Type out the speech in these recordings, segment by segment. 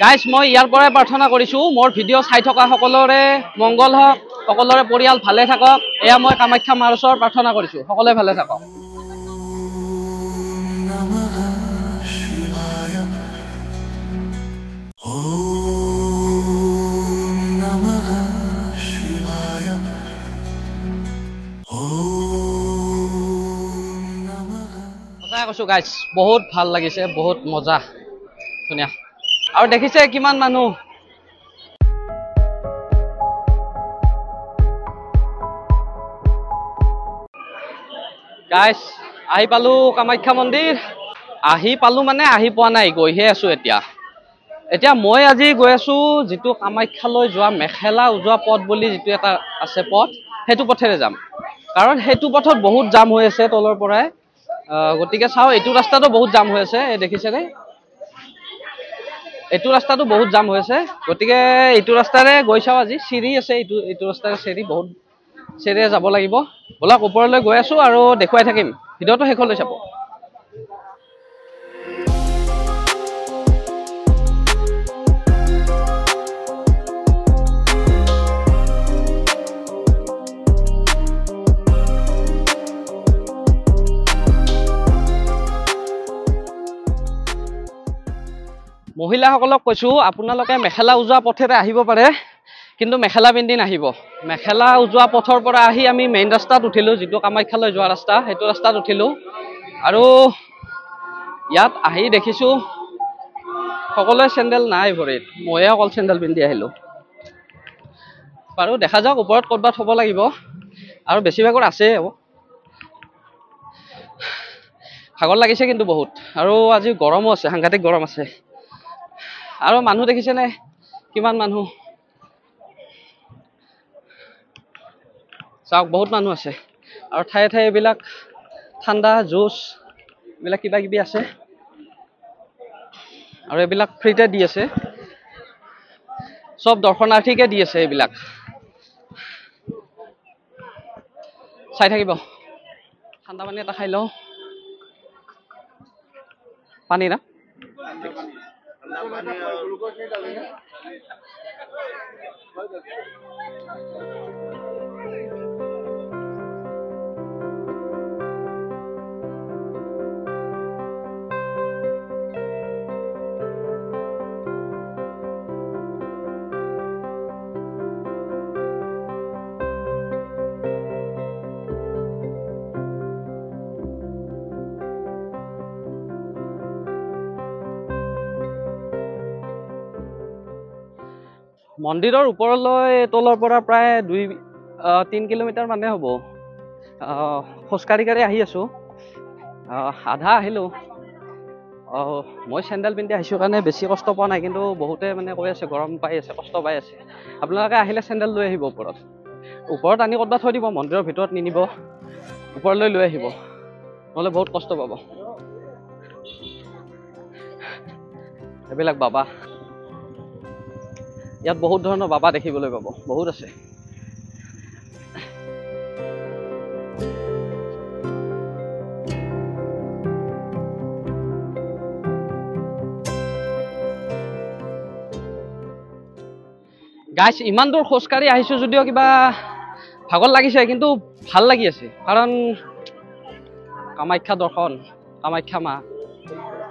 Guys মই ইয়াৰ পৰাই প্ৰাৰ্থনা কৰিছোঁ মোৰ ভিডিঅ' চাই থকা সকলোৰে মংগল হওক, সকলোৰে পৰিয়াল ভালে থাকক। এয়া মই কামাখ্যা মাৰ ওচৰত প্ৰাৰ্থনা কৰিছোঁ, সকলোৱে ভালে থাকক। সঁচাই কৈছোঁ গাইজ, বহুত ভাল লাগিছে, বহুত মজা, ধুনীয়া। আৰু দেখিছে কিমান মানুহ। গাইজ আহি পালোঁ কামাখ্যা মন্দিৰ। আহি পালোঁ মানে আহি পোৱা নাই, গৈহে আছোঁ এতিয়া মই আজি গৈ আছোঁ যিটো কামাখ্যালৈ যোৱা মেখেলা উজোৱা পথ বুলি যিটো এটা আছে পথ, সেইটো পথেৰে যাম। কাৰণ সেইটো পথত বহুত জাম হৈ আছে তলৰ পৰাই। গতিকে চাওঁ, এইটো ৰাস্তাটো বহুত জাম হৈ আছে, দেখিছেনে? এইটো ৰাস্তাটো বহুত জাম হৈ আছে, গতিকে এইটো ৰাস্তাৰে গৈ চাওঁ আজি। চিৰি আছে, এইটো ৰাস্তাৰে চিৰি, বহুত চিৰিৰে যাব লাগিব। ব'লক ওপৰলৈ গৈ আছোঁ আৰু দেখুৱাই থাকিম, ভিডিঅ'টো শেষলৈ চাব। মহিলাসকলক কৈছোঁ, আপোনালোকে মেখেলা উজোৱা পথেৰে আহিব পাৰে, কিন্তু মেখেলা পিন্ধি নাহিব। মেখেলা উজোৱা পথৰ পৰা আহি আমি মেইন ৰাস্তাত উঠিলোঁ, যিটো কামাখ্যালৈ যোৱা ৰাস্তা, সেইটো ৰাস্তাত উঠিলোঁ। আৰু ইয়াত আহি দেখিছোঁ সকলোৱে চেণ্ডেল নাই ভৰিত, ময়ে অকল চেণ্ডেল পিন্ধি আহিলোঁ। বাৰু দেখা যাওক, ওপৰত ক'ৰবাত হ'ব লাগিব, আৰু বেছিভাগৰ আছে। ভাগৰ লাগিছে কিন্তু বহুত, আৰু আজি গৰমো আছে, সাংঘাতিক গৰম আছে। আৰু মানুহ দেখিছেনে কিমান মানুহ, চাওক বহুত মানুহ আছে। আৰু ঠায়ে ঠায়ে এইবিলাক ঠাণ্ডা জুচ, এইবিলাক কিবা কিবি আছে, আৰু এইবিলাক ফ্ৰীতে দি আছে, চব দৰ্শনাৰ্থীকে দি আছে এইবিলাক। চাই থাকিব, ঠাণ্ডা পানী এটা খাই লওঁ। পানী না মন্দিৰৰ ওপৰলৈ তলৰ পৰা প্ৰায় 2-3 কিলোমিটাৰ মানে হ'ব। খোজকাঢ়ি আহি আছোঁ, আধা আহিলোঁ। মই চেণ্ডেল পিন্ধি আহিছোঁ কাৰণে বেছি কষ্ট পোৱা নাই, কিন্তু বহুতে মানে কৈ আছে গৰম পাই আছে, কষ্ট পাই আছে। আপোনালোকে আহিলে চেণ্ডেল লৈ আহিব, ওপৰত আনি ক'ৰবাত থৈ দিব, মন্দিৰৰ ভিতৰত নিনিব, ওপৰলৈ লৈ আহিব, নহ'লে বহুত কষ্ট পাব। এইবিলাক বাবা, ইয়াত বহুত ধৰণৰ বাবা দেখিবলৈ পাব, বহুত আছে। গাইজ ইমান দূৰ খোজকাঢ়ি আহিছোঁ যদিও কিবা ভাগৰ লাগিছে, কিন্তু ভাল লাগি আছে, কাৰণ কামাখ্যা দৰ্শন, কামাখ্যা মা,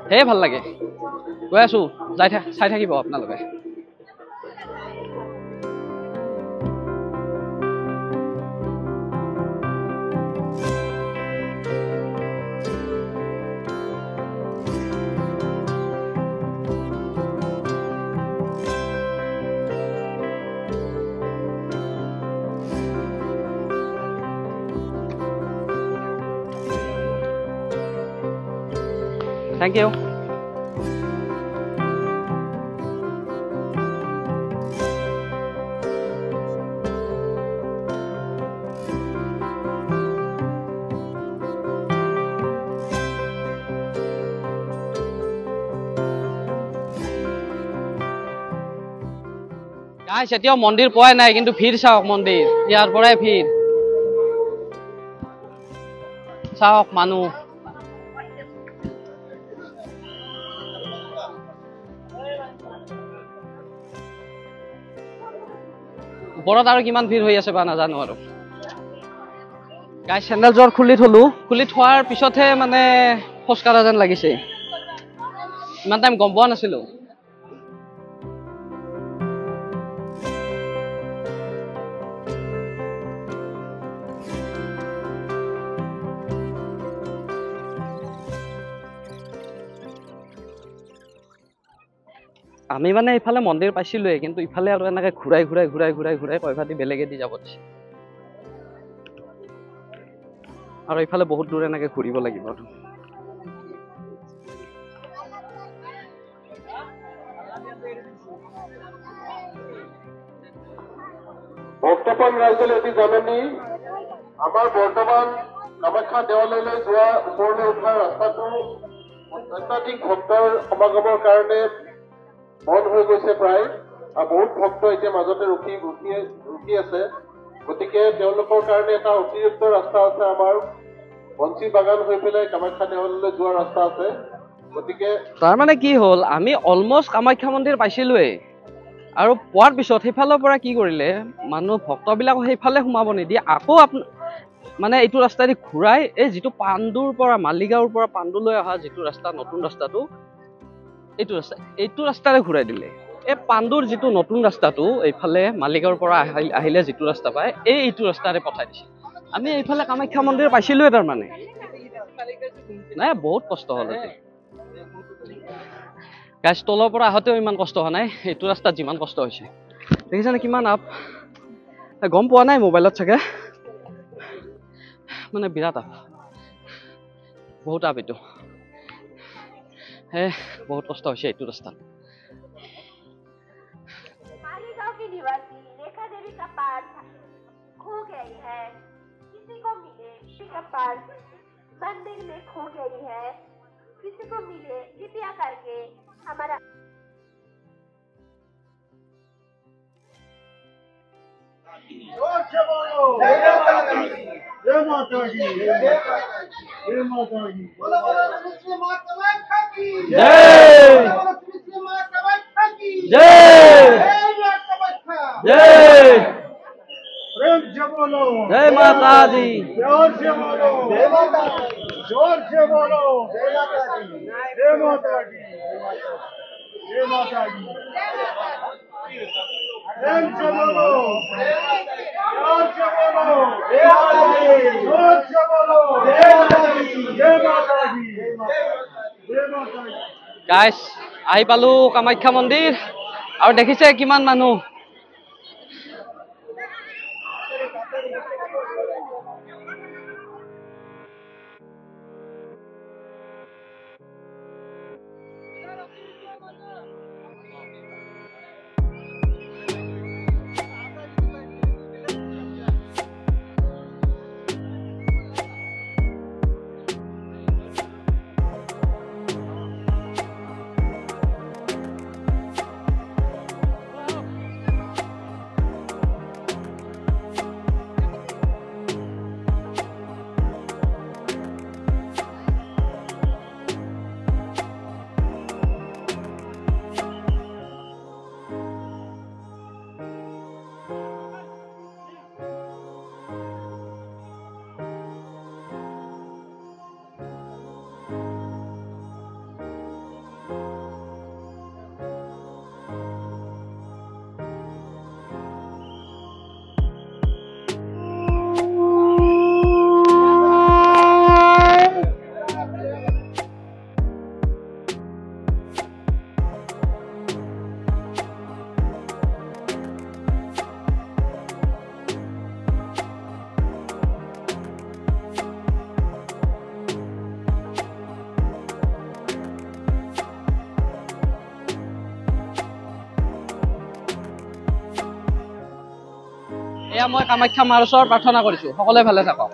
সেয়ে ভাল লাগে। গৈ আছোঁ, চাই থাকিব আপোনালোকে। Thank you. গাইজ এতিয়াও মন্দিৰ পোৱাই নাই, কিন্তু ভিৰ চাওক, মন্দিৰ ইয়াৰ পৰাই ভিৰ চাওক, মানুহ ওপৰত আৰু কিমান ভিৰ হৈ আছে বা নাজানো আৰু গাইজ চেণ্ডেলযোৰ খুলি থলো খুলি থোৱাৰ পিছতহে মানে খোজ কাঢ়া যেন লাগিছে ইমান টাইম গম পোৱা নাছিলো আমি মানে ইফালে মন্দিৰ পাইছিলোৱে কিন্তু ইফালে আৰু এনেকে ঘূৰাই কয়ভাতি বেলেগে দি যাব দিছে আৰু ইফালে বহুত দূৰ এনেকে ঘূৰিব লাগিব আৰু ভক্তপ্ৰাণ ৰাইজলৈ এটি জাননী আমাৰ বৰ্তমান কামাখ্যা দেৱালয়লৈ যোৱা ওপৰলৈ উঠা ৰাস্তাটো অত্যাধিক ভক্তৰ সমাগমৰ কাৰণে বন্ধ হৈ গৈছে প্ৰায় আৰু বহুত ভক্ত এতিয়া মাজতে ৰখি আছে গতিকে তেওঁলোকৰ কাৰণে এটা অতিৰিক্ত ৰাস্তা আছে আমাৰ বঞ্চি বাগান হৈ পেলাই কামাখ্যা দেৱালয়লৈ যোৱা ৰাস্তা আছে গতিকে তাৰমানে কি হ'ল আমি অলমষ্ট কামাখ্যা মন্দিৰ পাইছিলোৱে আৰু পোৱাৰ পিছত সেইফালৰ পৰা কি কৰিলে মানুহ ভক্তবিলাকক সেইফালে সোমাব নিদিয়ে আকৌ মানে এইটো ৰাস্তাদি ঘূৰাই এই যিটো পাণ্ডুৰ পৰা মালিগাঁৱৰ পৰা পাণ্ডুলৈ অহা যিটো ৰাস্তা নতুন ৰাস্তাটো এইটো ৰাস্তাৰে ঘূৰাই দিলে এই পাণ্ডুৰ যিটো নতুন ৰাস্তাটো এইফালে মালিগাঁৱৰ পৰা আহিলে যিটো ৰাস্তা পায় এইটো ৰাস্তাৰে পঠাই দিছে আমি এইফালে কামাখ্যা মন্দিৰ পাইছিলোৱে তাৰমানে নাই বহুত কষ্ট হ'ল গাইজ তলৰ পৰা আহোঁতেও ইমান কষ্ট হোৱা নাই এইটো ৰাস্তাত যিমান কষ্ট হৈছে দেখিছেনে কিমান আপ গম পোৱা নাই মোবাইলত চাগে মানে বিৰাট আপ বহুত আপ এইটো बहुत कष्ट হৈছে এইটো ৰাস্তাত मालीगांव की निवासी रेखा देवी का पर्स खो गई है किसी को मिले का पर्स मंदिर में खो गई है किसी को मिले कृपया करके हमारा जय माता दी जय माता दी बोलो बोलो श्री माता की जय श्री माता की जय जय प्रेम से बोलो जय माता दी जोर से बोलो जय माता दी जोर से बोलो जय माता दी जय माता दी जय माता दी प्रेम से बोलो जोर से बोलो जय माता दी जोर से बोलो जय माता दी जय माता दी जय माता दी গাইজ আহি পালো কামাখ্যা মন্দিৰ আৰু দেখিছে কিমান মানুহ এয়া মই কামাখ্যা মাৰ ওচৰত প্ৰাৰ্থনা কৰিছো সকলোৱে ভালে থাকক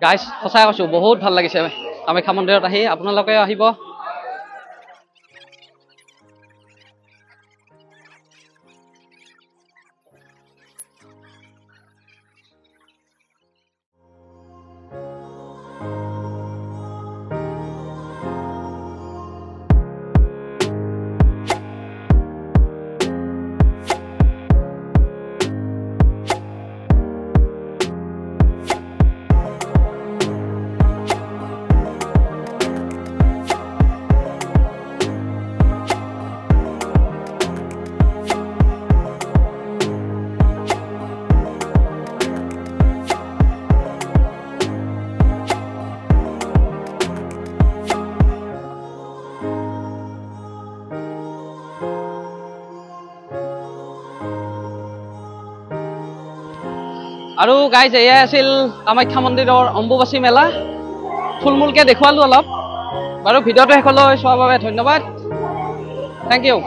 গাইজ সঁচাই কৈছোঁ বহুত ভাল লাগিছে কামাখ্যা মন্দিৰত আহি আপোনালোকে আহিব আৰু গাইজ এয়াই আছিল কামাখ্যা মন্দিৰৰ অম্বুবাচী মেলা থুলমূলকৈ দেখুৱালোঁ অলপ বাৰু ভিডিঅ'টো শেষলৈ চোৱাৰ বাবে ধন্যবাদ থেংক ইউ